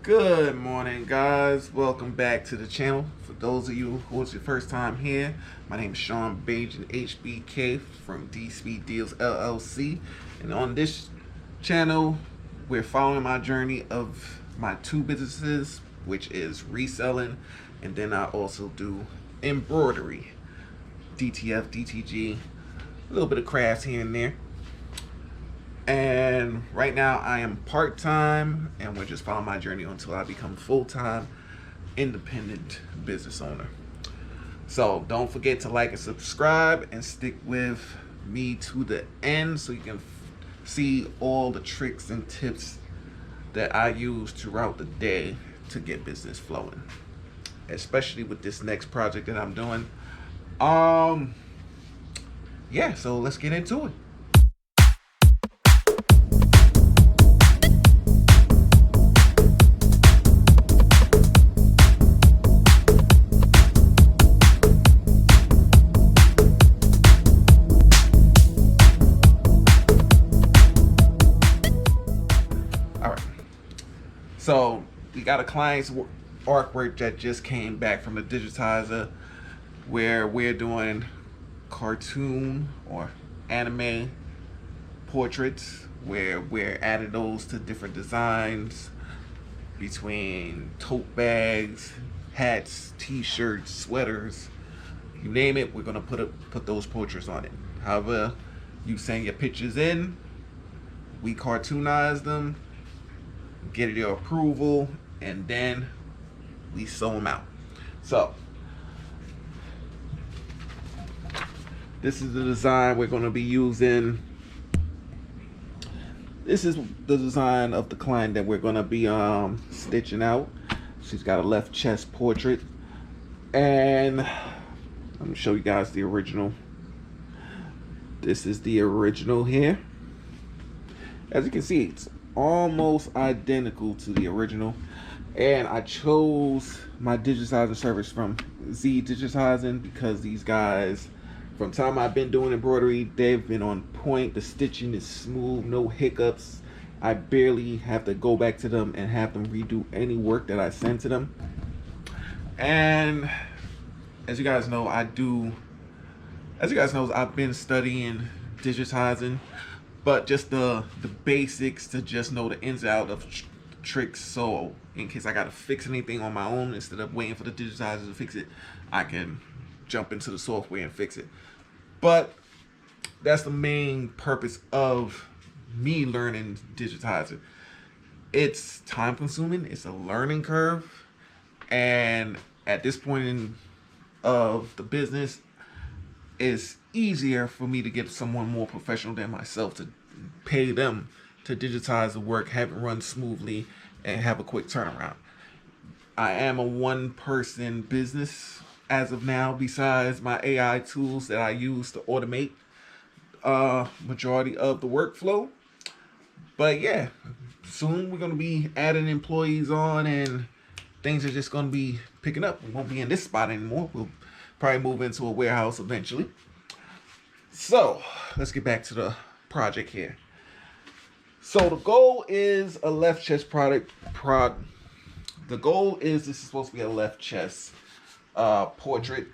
Good morning, guys. Welcome back to the channel. For those of you who it's your first time here, my name is Sean Bajan HBK from D Speed Deals LLC, and on this channel, we're following my journey of my two businesses, which is reselling, and then I also do embroidery, DTF, DTG, a little bit of crafts here and there. And right now I am part-time, and we're just following my journey until I become full-time independent business owner. So don't forget to like and subscribe and stick with me to the end so you can see all the tricks and tips that I use throughout the day to get business flowing, especially with this next project that I'm doing. Yeah, so let's get into it. So we got a client's artwork that just came back from the digitizer, where we're doing cartoon or anime portraits, where we're adding those to different designs between tote bags, hats, t-shirts, sweaters, you name it. We're gonna put those portraits on it. However, you send your pictures in, we cartoonize them, get your approval, and then we sew them out. So this is the design we're going to be using. This is the design of the client that we're going to be stitching out. She's got a left chest portrait, and I'm going to show you guys the original. This is the original here. As you can see, it's almost identical to the original, and I chose my digitizing service from Z Digitizing because these guys, from the time I've been doing embroidery, they've been on point. The stitching is smooth, no hiccups. I barely have to go back to them and have them redo any work that I send to them. And as you guys know, I've been studying digitizing, but just the basics, to just know the ins and outs of tricks, so in case I gotta fix anything on my own, instead of waiting for the digitizer to fix it, I can jump into the software and fix it. But that's the main purpose of me learning digitizing. It's time consuming, it's a learning curve, and at this point of the business, it's easier for me to get someone more professional than myself to pay them to digitize the work, have it run smoothly, and have a quick turnaround. I am a one-person business as of now, besides my AI tools that I use to automate majority of the workflow. But yeah, soon we're going to be adding employees on, and things are just going to be picking up. We won't be in this spot anymore. We'll probably move into a warehouse eventually. So let's get back to the project here. So the goal is a left chest product. The goal is this is supposed to be a left chest portrait.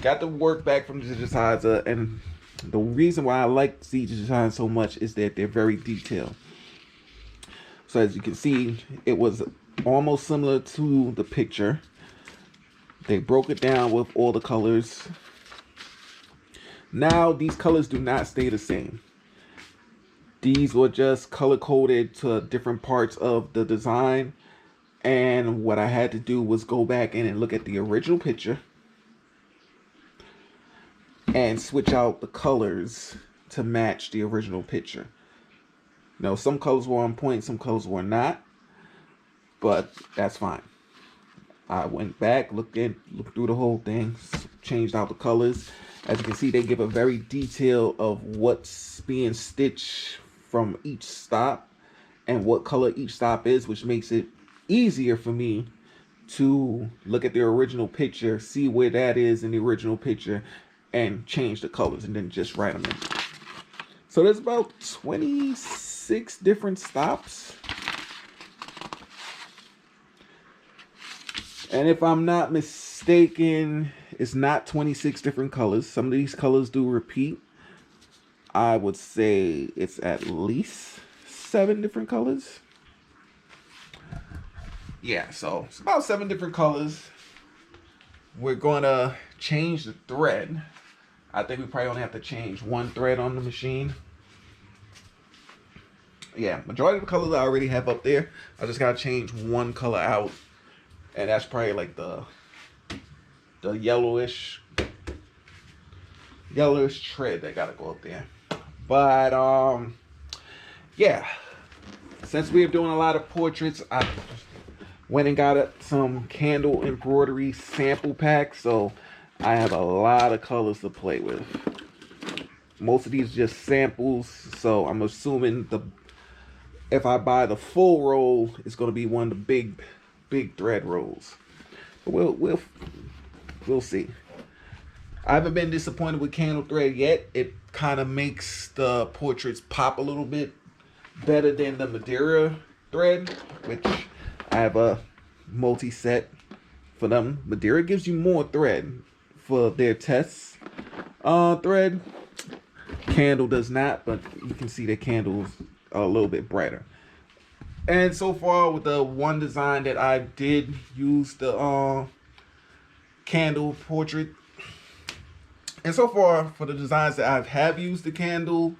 Got the work back from the digitizer, and the reason why I like Z Digitize so much is that they're very detailed. So as you can see, it was almost similar to the picture. They broke it down with all the colors. Now these colors do not stay the same. These were just color coded to different parts of the design, and what I had to do was go back in and look at the original picture and switch out the colors to match the original picture. Now, some colors were on point, some colors were not, but that's fine. I went back, looked through the whole thing, changed out the colors. As you can see, they give a very detail of what's being stitched from each stop and what color each stop is, which makes it easier for me to look at the original picture, see where that is in the original picture, and change the colors, and then just write them in. So there's about 26 different stops And if I'm not mistaken, it's not 26 different colors. Some of these colors do repeat. I would say it's at least 7 different colors. Yeah, so it's about 7 different colors. We're gonna change the thread. I think we probably only have to change 1 thread on the machine. Yeah, majority of the colors I already have up there. I just gotta change 1 color out, and that's probably like the yellowish thread that gotta go up there. But yeah, since we're doing a lot of portraits, I went and got some candle embroidery sample packs, so I have a lot of colors to play with. Most of these are just samples, so I'm assuming if I buy the full roll, it's going to be one of the big thread rolls. But we'll see. I haven't been disappointed with candle thread yet. It kind of makes the portraits pop a little bit better than the Madeira thread, which I have a multi-set for them. Madeira gives you more thread for their tests. Thread. Candle does not, but you can see the candles are a little bit brighter. And so far with the one design that I did use the candle portrait, and so far for the designs that I have used the candle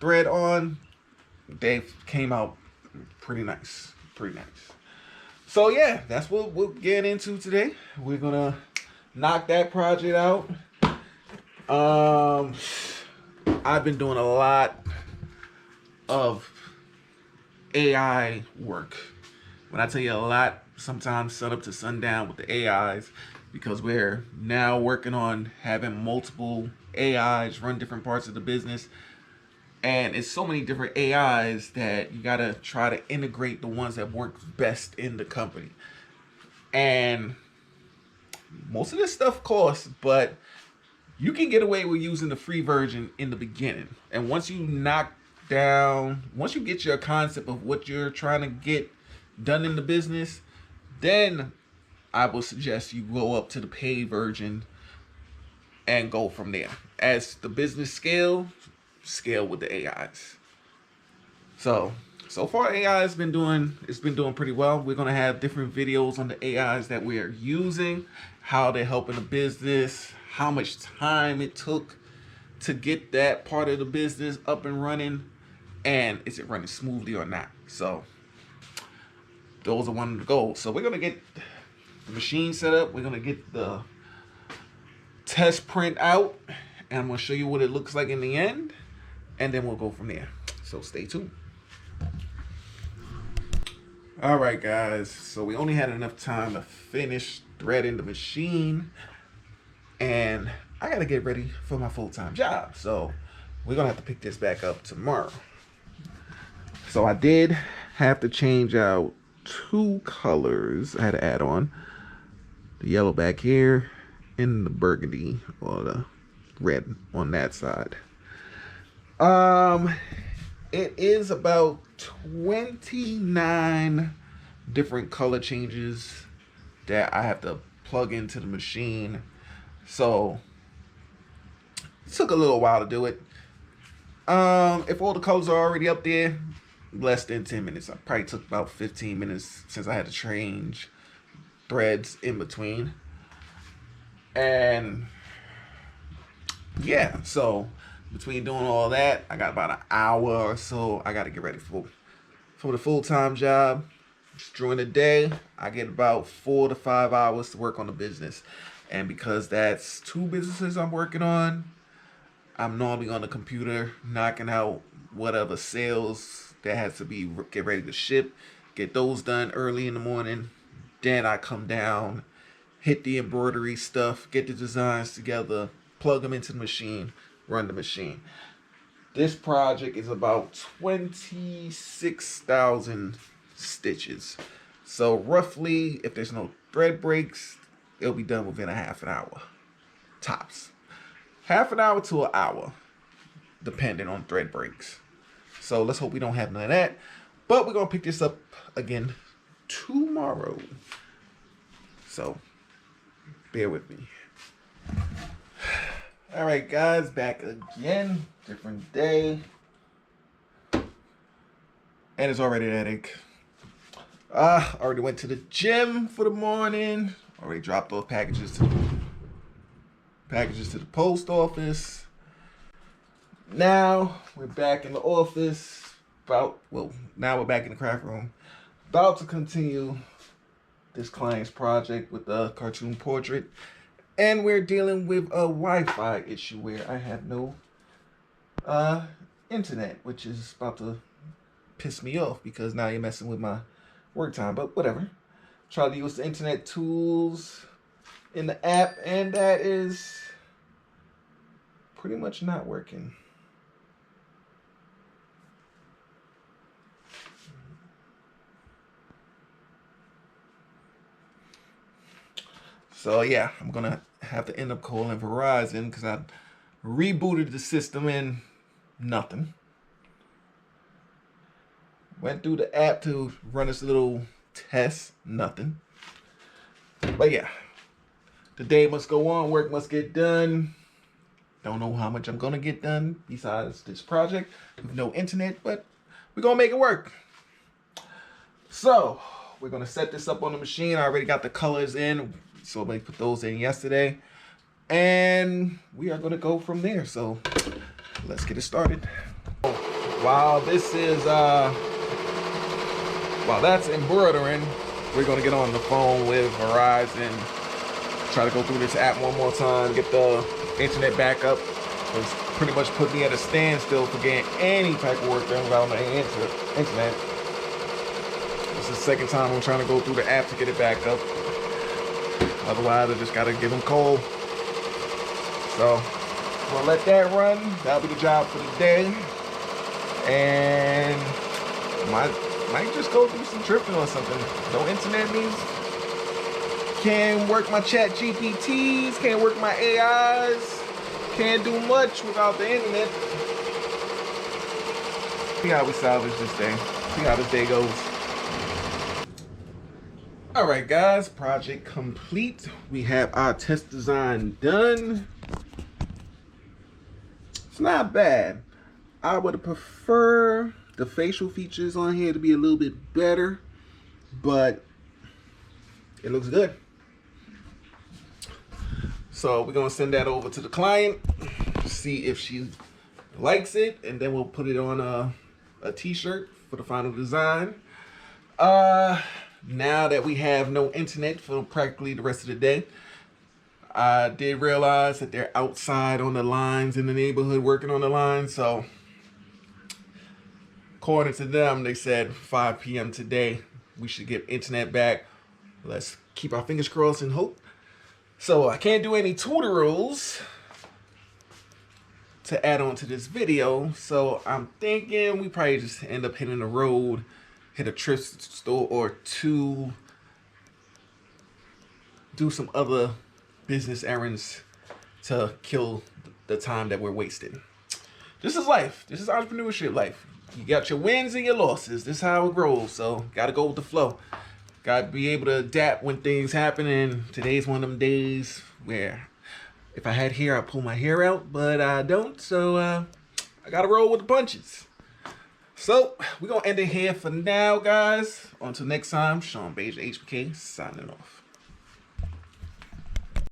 thread on, they came out pretty nice. So yeah, that's what we'll get into today. We're gonna knock that project out. I've been doing a lot of AI work. When I tell you a lot, sometimes sun up to sundown with the AIs, because we're now working on having multiple AIs run different parts of the business. And it's so many different AIs that you gotta try to integrate the ones that work best in the company. And most of this stuff costs, but you can get away with using the free version in the beginning. And once you get your concept of what you're trying to get done in the business, then I would suggest you go up to the paid version and go from there. As the business scale with the AIs. So far AI has been doing pretty well. We're gonna have different videos on the AIs that we are using, how they're helping the business, how much time it took to get that part of the business up and running, and is it running smoothly or not. So those are one of the goals. So we're gonna get the machine set up, we're gonna get the test print out, and I'm gonna show you what it looks like in the end, and then we'll go from there. So stay tuned. All right, guys, so we only had enough time to finish threading the machine, and I gotta get ready for my full-time job, so we're gonna have to pick this back up tomorrow. So I did have to change out 2 colors. I had to add on the yellow back here and the burgundy or the red on that side. It is about 29 different color changes that I have to plug into the machine. So it took a little while to do it. If all the colors are already up there, less than 10 minutes. I probably took about 15 minutes since I had to change threads in between. And yeah, so between doing all that, I got about an hour or so. I got to get ready for the full-time job. During the day, I get about 4 to 5 hours to work on the business. And because that's 2 businesses I'm working on, I'm normally on the computer knocking out whatever sales that has to be get ready to ship, get those done early in the morning. Then I come down, hit the embroidery stuff, get the designs together, plug them into the machine, run the machine. This project is about 26,000 stitches. So roughly, if there's no thread breaks, it'll be done within a half an hour, tops. Half an hour to an hour, depending on thread breaks. So let's hope we don't have none of that. But we're gonna pick this up again tomorrow. So bear with me. All right, guys, back again. Different day. And it's already a headache. Already went to the gym for the morning. Already dropped off packages to the post office. Now we're back in the office. Now we're back in the craft room. About to continue this client's project with the cartoon portrait. And we're dealing with a Wi-Fi issue where I have no internet, which is about to piss me off because now you're messing with my work time, but whatever. Try to use the internet tools in the app, and that is pretty much not working. So yeah, I'm gonna have to end up calling Verizon because I rebooted the system and nothing. Went through the app to run this little test, nothing. But yeah, the day must go on, work must get done. Don't know how much I'm gonna get done besides this project with no internet, but we're gonna make it work. So we're gonna set this up on the machine. I already got the colors in, so I put those in yesterday. And we are gonna go from there. So let's get it started. While this is while that's embroidering, we're gonna get on the phone with Verizon, try to go through this app one more time, get the internet back up. It's pretty much put me at a standstill for getting any type of work done without my internet. This is the second time I'm trying to go through the app to get it back up. Otherwise, I just gotta give them a call. So we'll let that run. That'll be the job for the day. And might just go do some tripping or something. No internet means can't work my chat GPTs, can't work my AIs, can't do much without the internet. See how we salvage this day. See how this day goes. Alright guys, project complete. We have our test design done. It's not bad. I would prefer the facial features on here to be a little bit better, but it looks good. So we're gonna send that over to the client, see if she likes it, and then we'll put it on a t-shirt for the final design. Now that we have no internet for practically the rest of the day, I did realize that they're outside on the lines in the neighborhood working on the lines. So according to them, they said 5 p.m. today we should get internet back. Let's keep our fingers crossed and hope. So I can't do any tutorials to add on to this video. So I'm thinking we probably just end up hitting the road, hit a thrift store or two, do some other business errands to kill the time that we're wasting. This is life. This is entrepreneurship life. You got your wins and your losses. This is how it rolls. So gotta go with the flow. Gotta be able to adapt when things happen. And today's one of them days where if I had hair, I'd pull my hair out, but I don't. So I gotta roll with the punches. So we're gonna end it here for now, guys. Until next time, Sean Beige HBK signing off.